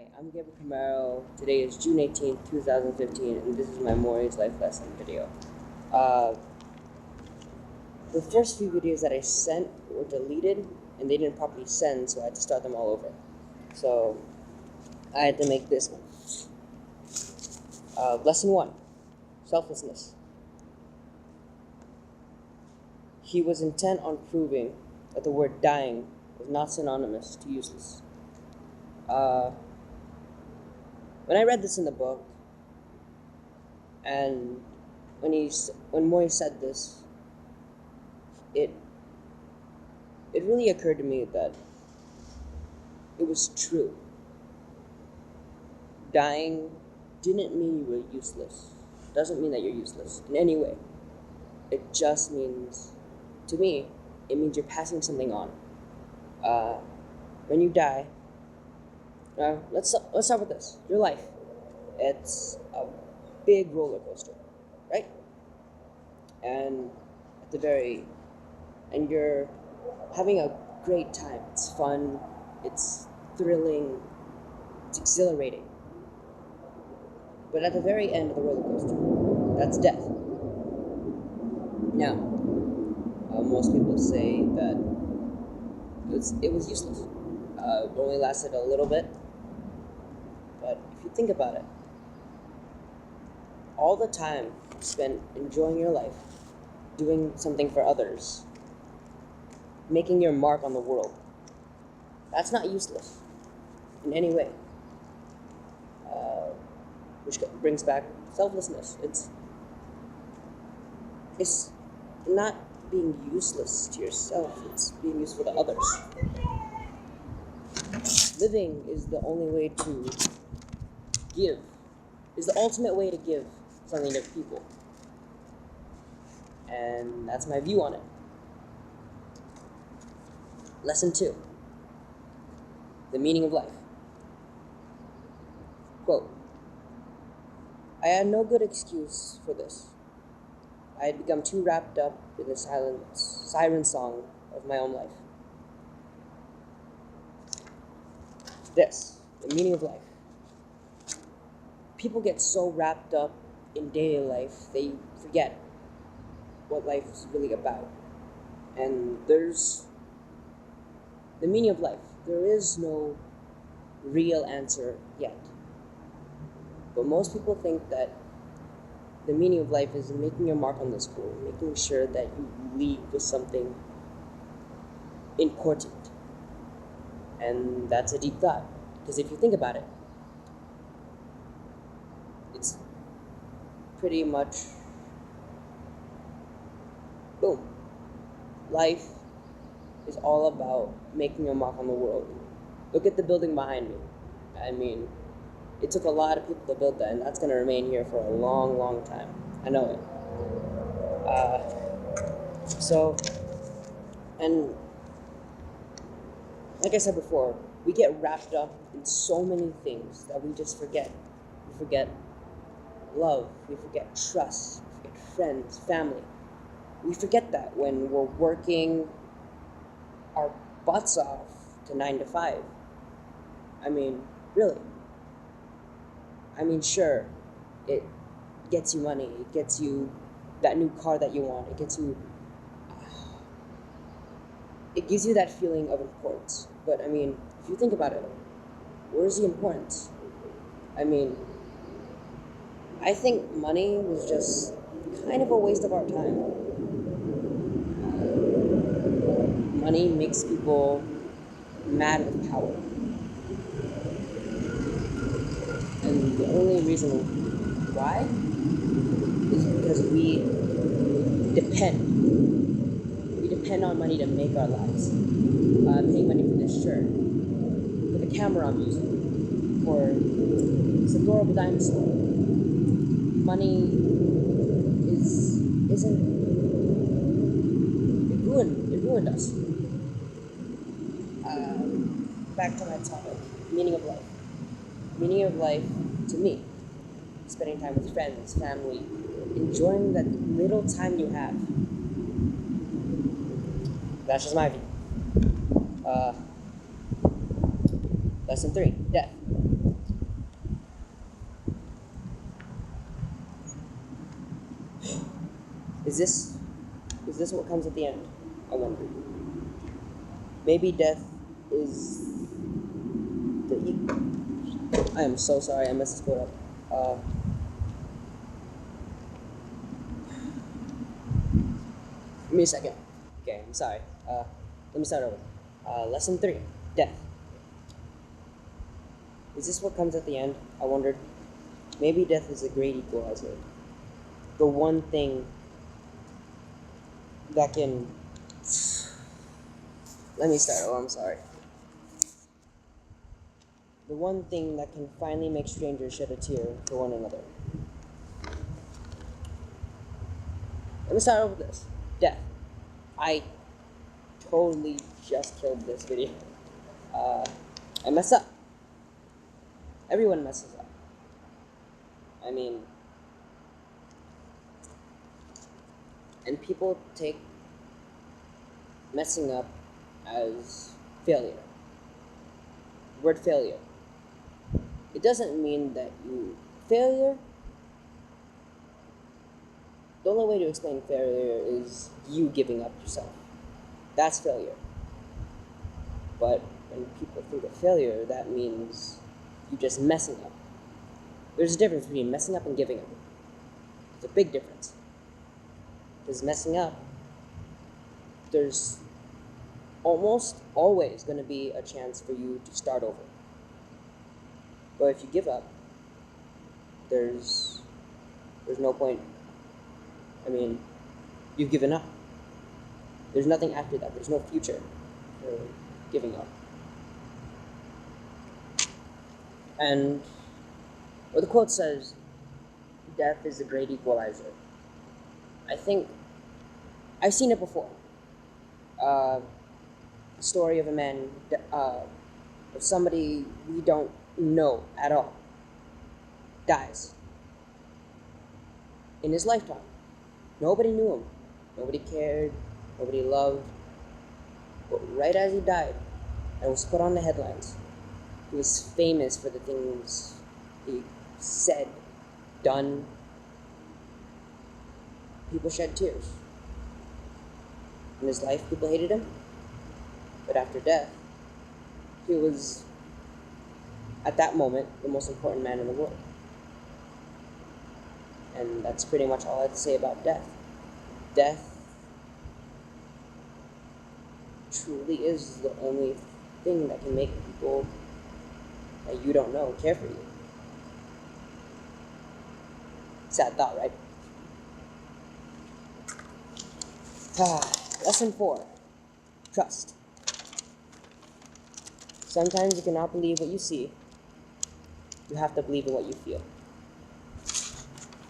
Hi, I'm Gabriel Camaro. Today is June 18th, 2015, and this is my Maury's Life Lesson video. Uh, the first few videos that I sent were deleted, and they didn't properly send, so I had to start them all over. So, I had to make this one. Lesson 1, Selflessness. He was intent on proving that the word dying was not synonymous to useless. When I read this in the book, and when Maury said this, it really occurred to me that it was true. Dying didn't mean you were useless. Doesn't mean that you're useless in any way. It just means, to me, it means you're passing something on. When you die, let's start with this. Your life, it's a big roller coaster, right? And and you're having a great time. It's fun, it's thrilling, it's exhilarating. But at the very end of the roller coaster, that's death. Now, most people say that it was useless. It only lasted a little bit. But if you think about it, all the time spent enjoying your life, doing something for others, making your mark on the world, that's not useless in any way. Which brings back selflessness. It's not being useless to yourself, it's being useful to others. Living is the only way to give, is the ultimate way to give something to people. And that's my view on it. Lesson 2, the meaning of life. Quote, I had no good excuse for this. I had become too wrapped up in the siren song of my own life. This, the meaning of life. People get so wrapped up in daily life, they forget what life is really about. And there's the meaning of life. There is no real answer yet. But most people think that the meaning of life is making your mark on this world, making sure that you leave with something important. And that's a deep thought. Because if you think about it, it's pretty much boom. Life is all about making your mark on the world. Look at the building behind me. I mean, it took a lot of people to build that, and that's going to remain here for a long, long time. I know it. And like I said before, we get wrapped up in so many things that we just forget. We forget love, we forget trust, we forget friends, family. We forget that when we're working our butts off to 9 to 5. I mean, really. I mean, sure, it gets you money, it gets you that new car that you want, it gives you that feeling of importance. But I mean, if you think about it, where's the importance? I mean, I think money was just kind of a waste of our time. Money makes people mad with power. And the only reason why is because we depend on money to make our lives. Paying money for this shirt, for the camera I'm using, for this adorable dinosaur. Money it ruined us. Back to my topic, meaning of life. Meaning of life, to me, spending time with friends, family, enjoying that little time you have. That's just my view. Lesson 3, death. Is this what comes at the end? I wonder. Maybe death is the I am so sorry, I messed this quote up. Give me a second. Okay, I'm sorry. Let me start over. Lesson 3. Death. Is this what comes at the end? I wondered. Maybe death is a great equalizer. The one thing that can... Let me start over, I'm sorry. The one thing that can finally make strangers shed a tear for one another. Let me start over with this. Death. I totally just killed this video. I messed up. Everyone messes up. I mean, and people take messing up as failure. The word failure. It doesn't mean that you... Failure? The only way to explain failure is you giving up yourself. That's failure. But when people think of failure, that means you just messing up. There's a difference between messing up and giving up. It's a big difference. Because messing up, there's almost always going to be a chance for you to start over. But if you give up, there's no point. I mean, you've given up. There's nothing after that. There's no future for giving up. And what the quote says, death is the great equalizer. I think I've seen it before. The story of a man, of somebody we don't know at all, dies in his lifetime. Nobody knew him. Nobody cared. Nobody loved. But right as he died, and was put on the headlines, he was famous for the things he said, done. People shed tears. In his life, people hated him. But after death, he was, at that moment, the most important man in the world. And that's pretty much all I have to say about death. Death truly is the only thing that can make people that you don't know care for you. Sad thought, right? Lesson 4. Trust. Sometimes you cannot believe what you see. You have to believe in what you feel.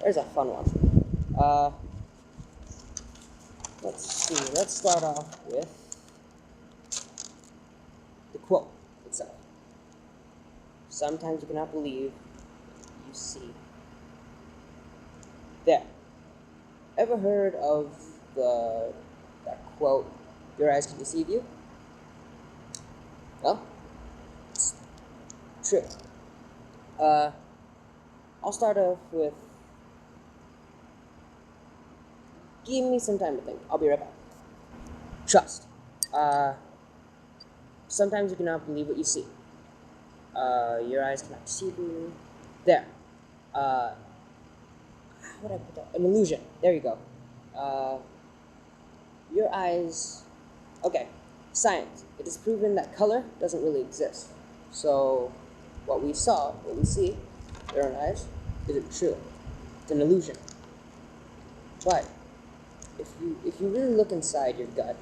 There's a fun one. Let's see. Let's start off with the quote itself. Sometimes you cannot believe what you see. There. Ever heard of that quote, "Your eyes can deceive you"? Well, it's true. I'll start off with... Give me some time to think. I'll be right back. Trust. Sometimes you cannot believe what you see. Your eyes cannot deceive you. There. How would I put that? An illusion. There you go. Your eyes... Okay. Science. It is proven that color doesn't really exist. So, what we see, with our own eyes, isn't true. It's an illusion. But if you really look inside your gut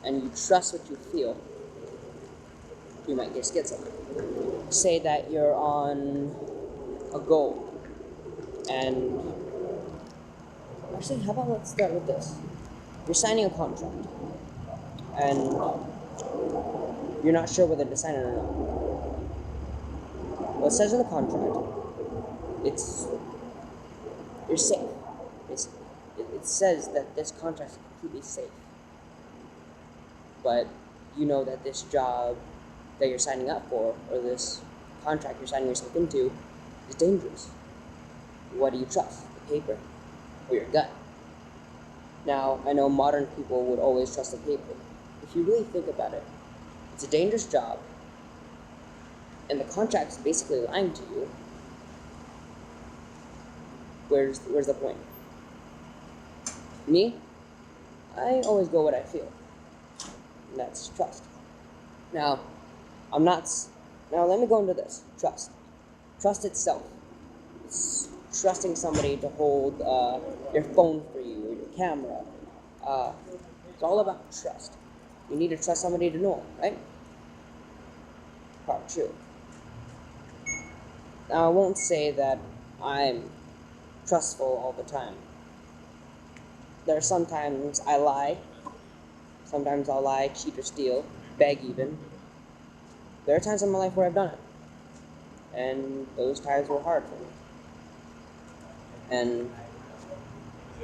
and you trust what you feel, you might just get something. Say that you're on a goal, and actually, how about let's start with this. You're signing a contract, and you're not sure whether to sign it or not. Well, it says in the contract, you're safe. It says that this contract is completely safe. But you know that this job that you're signing up for, or this contract you're signing yourself into, is dangerous. What do you trust? The paper or your gut? Now, I know modern people would always trust the paper. If you really think about it, it's a dangerous job, and the contract's basically lying to you. Where's the point? Me, I always go what I feel, and that's trust. Now, I'm not. Now, let me go into this. Trust. Trust itself. It's trusting somebody to hold your phone for you or your camera. It's all about trust. You need to trust somebody to know, right? Part two. Now, I won't say that I'm trustful all the time. There are sometimes I lie. Sometimes I'll lie, cheat, or steal, beg even. There are times in my life where I've done it, and those times were hard for me. And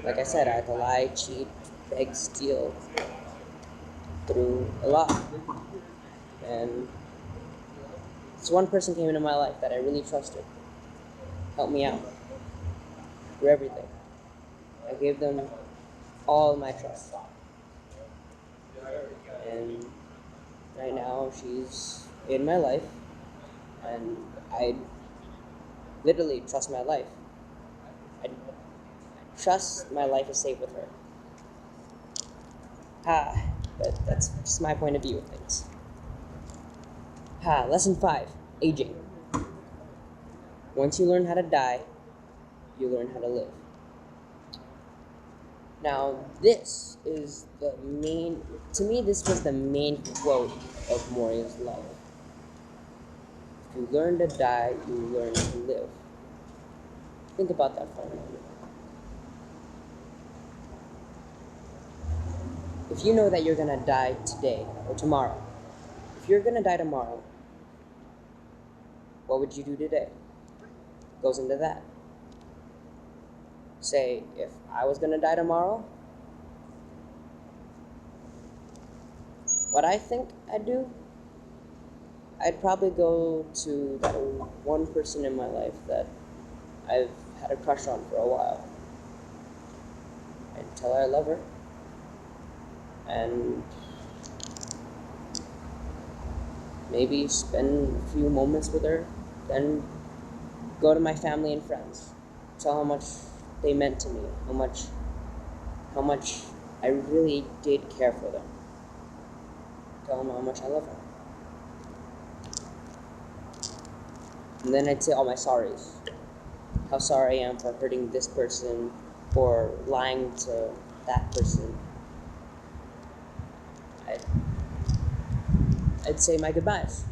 like I said, I had to lie, cheat, beg, steal through a lot. And this one person came into my life that I really trusted, helped me out through everything. I gave them all my trust. And right now she's in my life, and I literally trust my life. I trust my life is safe with her. But that's just my point of view of things. Lesson 5, aging. Once you learn how to die, you learn how to live. Now, this is to me, this was the main quote of Moria's life. If you learn to die, you learn to live. Think about that for a moment. If you know that you're gonna die today or tomorrow, if you're gonna die tomorrow, what would you do today? Goes into that. Say, if I was gonna die tomorrow, what I think I'd do, I'd probably go to that one person in my life that I've had a crush on for a while. I'd tell her I love her, and maybe spend a few moments with her, then go to my family and friends, tell how much they meant to me, how much I really did care for them, tell them how much I love them. And then I'd say all my sorries, how sorry I am for hurting this person or lying to that person. I'd say my goodbyes,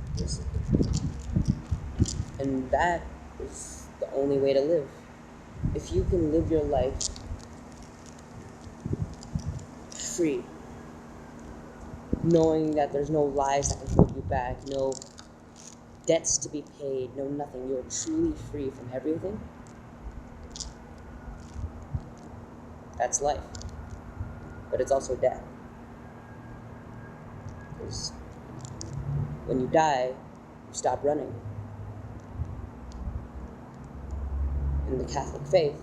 and that is the only way to live. If you can live your life free, knowing that there's no lies that can hold you back, no debts to be paid, no nothing, you're truly free from everything, that's life. But it's also death. Because when you die, you stop running. In the Catholic faith,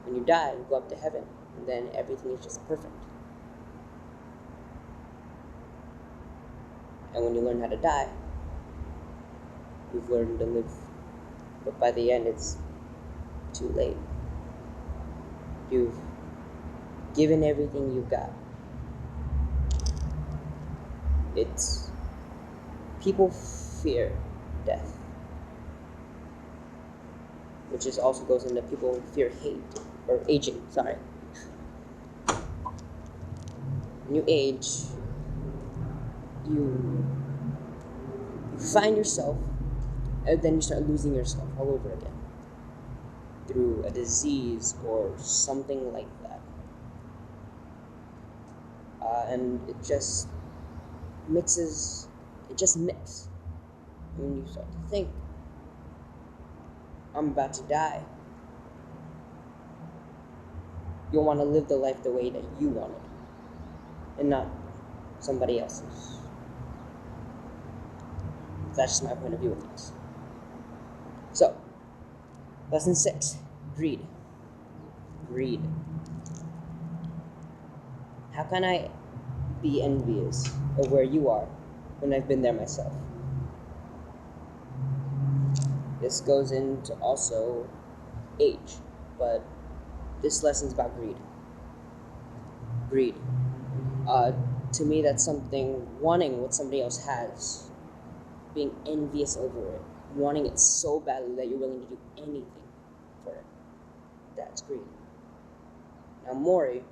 when you die, you go up to heaven, and then everything is just perfect. And when you learn how to die, you've learned to live. But by the end, it's too late. You've given everything you've got. People fear death, which also goes into people fear hate, or aging, sorry. When you age, you find yourself, and then you start losing yourself all over again through a disease or something like that. And it just mixes. And when you start to think, I'm about to die, you'll want to live the life the way that you want it, and not somebody else's. That's just my point of view of this. So, lesson 6, greed. Greed. How can I be envious of where you are when I've been there myself? This goes into also age, but this lesson's about greed. Greed. Uh, to me, that's something, wanting what somebody else has, being envious over it, wanting it so badly that you're willing to do anything for it. That's greed. Now, Maury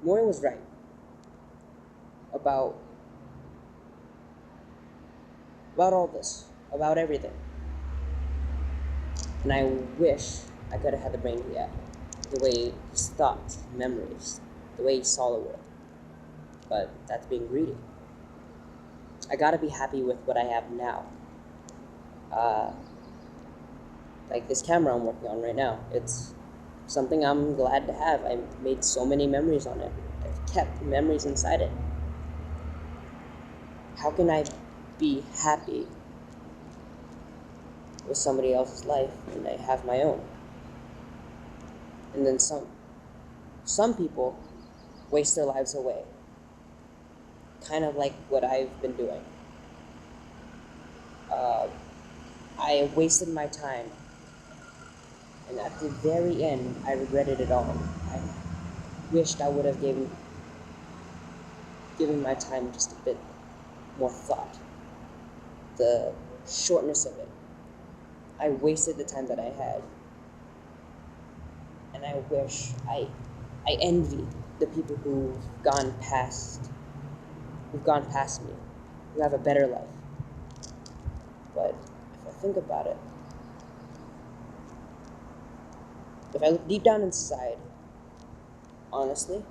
was right about all this, about everything. And I wish I could have had the brain he had, the way his thoughts, memories, the way he saw the world. But that's being greedy. I gotta be happy with what I have now. Like this camera I'm working on right now. It's something I'm glad to have. I've made so many memories on it. I've kept memories inside it. How can I be happy with somebody else's life when I have my own? And then some people waste their lives away. Kind of like what I've been doing. I wasted my time, and at the very end, I regretted it all. I wished I would have given my time just a bit more thought. The shortness of it. I wasted the time that I had, and I wish I envy the people who've gone past me, who have a better life. But if I think about it, if I look deep down inside, honestly,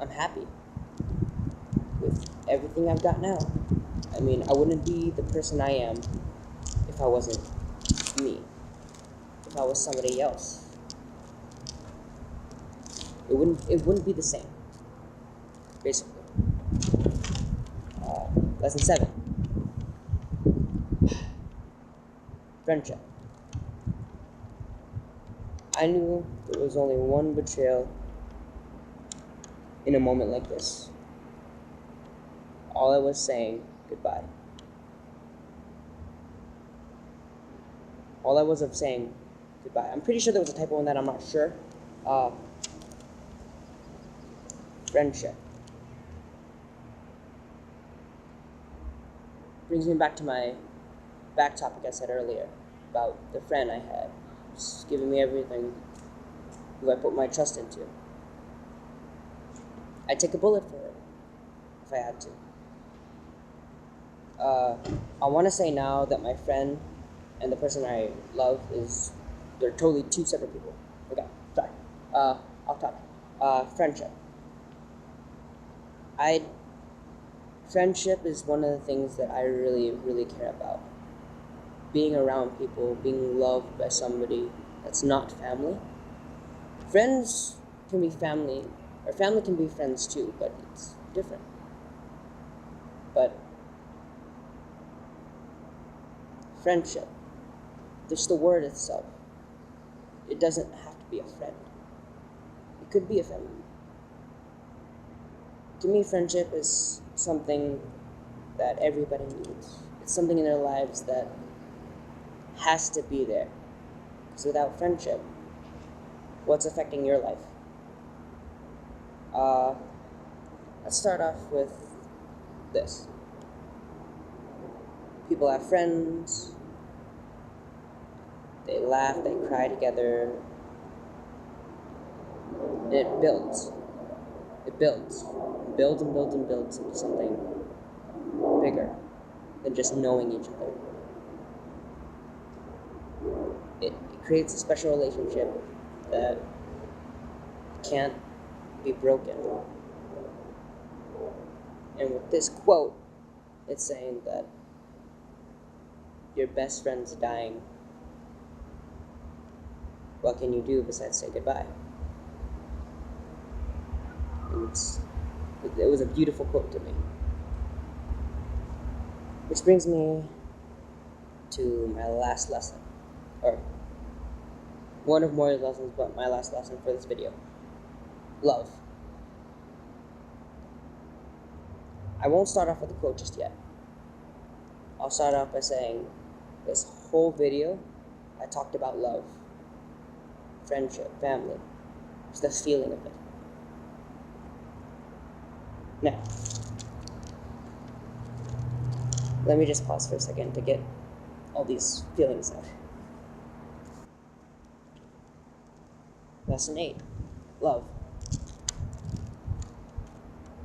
I'm happy with everything I've got now. I mean, I wouldn't be the person I am if I wasn't me, if I was somebody else. It wouldn't be the same, basically. Lesson 7. Friendship. I knew there was only one betrayal in a moment like this. All I was saying, goodbye. All I was of saying, goodbye. I'm pretty sure there was a typo in that, I'm not sure. Friendship. Brings me back to my back topic I said earlier about the friend I had. Just giving me everything who I put my trust into. I'd take a bullet for it if I had to. I want to say now that my friend and the person I love they're totally two separate people. Okay, sorry. Off topic. Friendship. Friendship is one of the things that I really, really care about. Being around people, being loved by somebody that's not family. Friends can be family, or family can be friends too, but it's different. But friendship, just the word itself, it doesn't have to be a friend. It could be a family. To me, friendship is something that everybody needs. It's something in their lives that has to be there. Because without friendship, what's affecting your life? Let's start off with this. People have friends, they laugh, they cry together, and it builds. It builds and builds and builds into something bigger than just knowing each other. It creates a special relationship that can't be broken. And with this quote, it's saying that your best friend's dying. What can you do besides say goodbye? It was a beautiful quote to me. Which brings me to my last lesson. Or one of Maury's lessons, but my last lesson for this video. Love. I won't start off with a quote just yet. I'll start off by saying this whole video I talked about love, friendship, family. It's the feeling of it. Now, let me just pause for a second to get all these feelings out. Lesson 8. Love.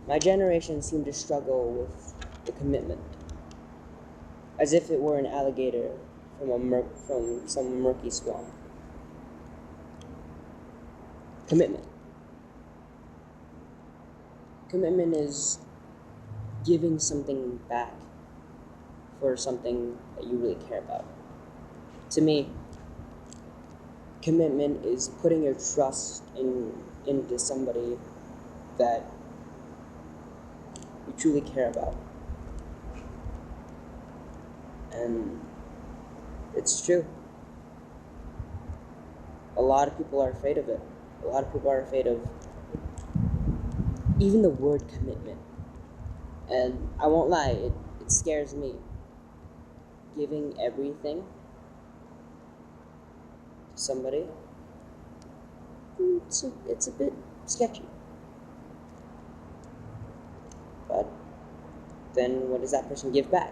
My generation seemed to struggle with the commitment, as if it were an alligator from some murky swamp. Commitment. Commitment is giving something back for something that you really care about. To me, commitment is putting your trust into somebody that you truly care about. And it's true. A lot of people are afraid of it. A lot of people are afraid of even the word commitment. And I won't lie, it scares me. Giving everything to somebody, it's a bit sketchy. But then what does that person give back?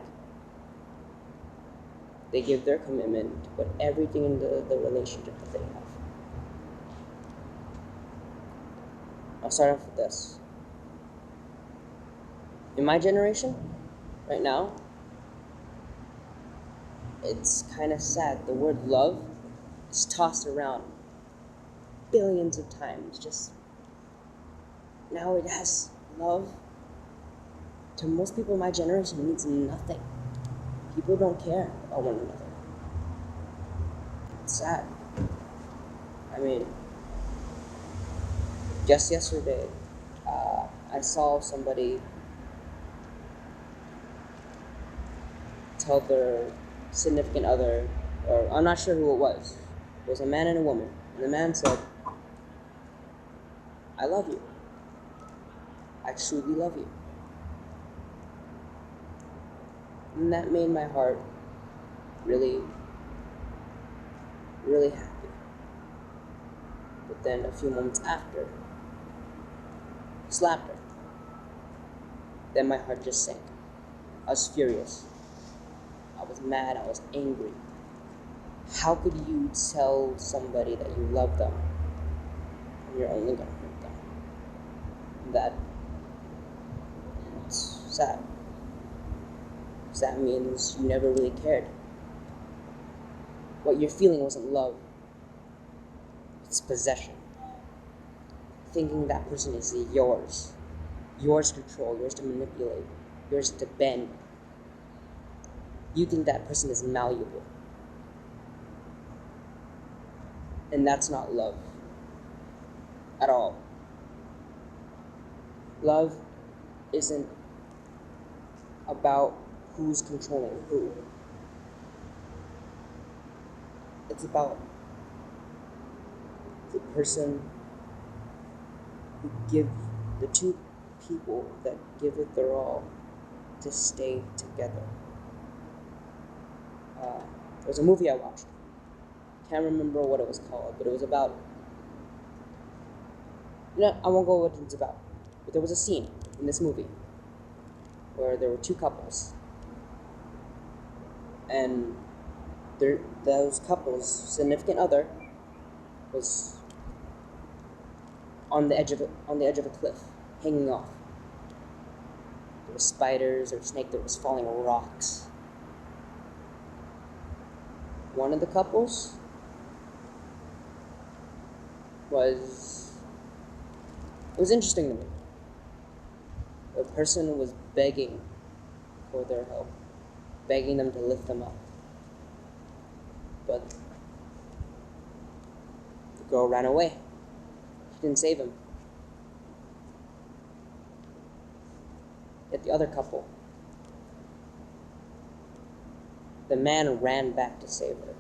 They give their commitment to put everything into the relationship that they have. I'll start off with this. In my generation, right now, it's kind of sad. The word love is tossed around billions of times. Just now it has love. To most people in my generation, means nothing. People don't care about one another. It's sad. I mean, just yesterday, I saw somebody tell their significant other, or I'm not sure who it was. It was a man and a woman. And the man said, "I love you. I truly love you." And that made my heart really, really happy. But then a few moments after, he slapped her. Then my heart just sank. I was furious. I was mad. I was angry. How could you tell somebody that you love them and you're only going to hurt them? It's sad. Because that means you never really cared. What you're feeling wasn't love. It's possession. Thinking that person is yours. Yours to control, yours to manipulate, yours to bend. You think that person is malleable. And that's not love. At all. Love isn't about who's controlling who. It's about the person who give the two people that give it their all to stay together. There was a movie I watched. Can't remember what it was called, but it was about. I won't go what it's about. But there was a scene in this movie where there were two couples, and those couples' significant other was on the edge of a cliff, hanging off. There were spiders, there was a snake, there was falling rocks. One of the couples it was interesting to me. The person was begging for their help, begging them to lift them up. But the girl ran away. She didn't save him. Yet the other couple, the man ran back to save her.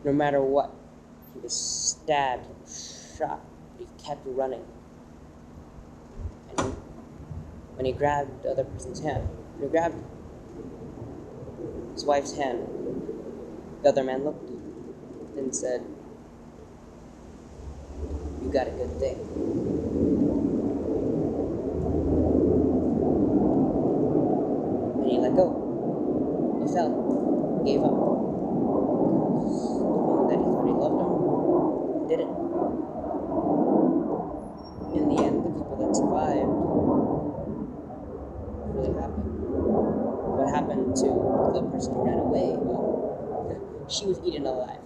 No matter what, he was stabbed, he was shot, but he kept running. when he grabbed the other person's hand. When he grabbed his wife's hand, the other man looked and said, "You got a good thing." And he let go. He fell. He gave up. The woman that he thought he loved him didn't. In the end, the couple that survived, what really happened? What happened to the person who ran away? Well, she was eaten alive.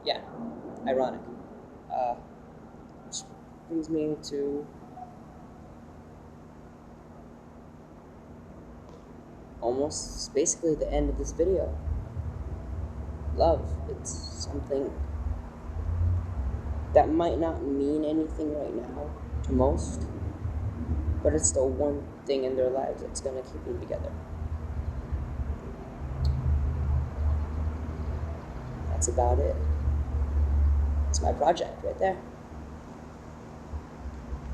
Yeah, ironic. Which brings me to almost basically the end of this video. Love, it's something that might not mean anything right now to most, but it's the one thing in their lives that's gonna keep them together. That's about it. It's my project right there.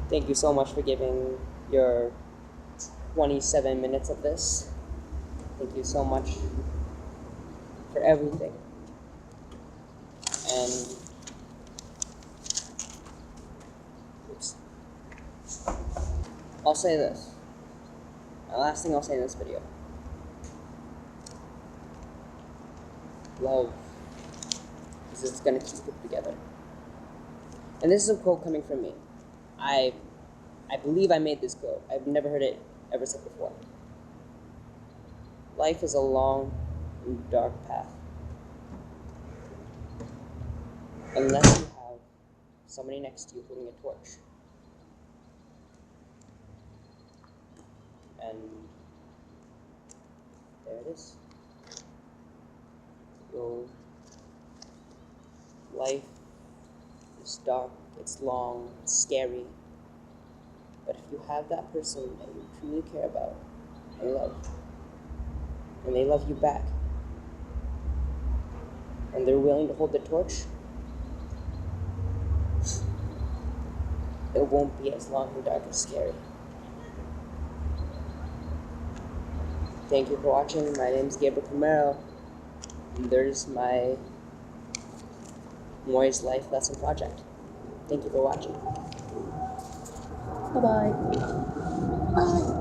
Thank you so much for giving your 27 minutes of this. Thank you so much for everything. And oops. I'll say this. The last thing I'll say in this video. Love is it's gonna keep it together. And this is a quote coming from me. I believe I made this quote. I've never heard it ever said before. Life is a long and dark path. Unless you have somebody next to you holding a torch. And there it is. Your life is dark, it's long, it's scary. But if you have that person that you truly care about and love, and they love you back, and they're willing to hold the torch, it won't be as long and dark and scary. Thank you for watching. My name is Gabriel Camaro, and there's my Moy's Life Lesson Project. Thank you for watching. Bye-bye. Bye.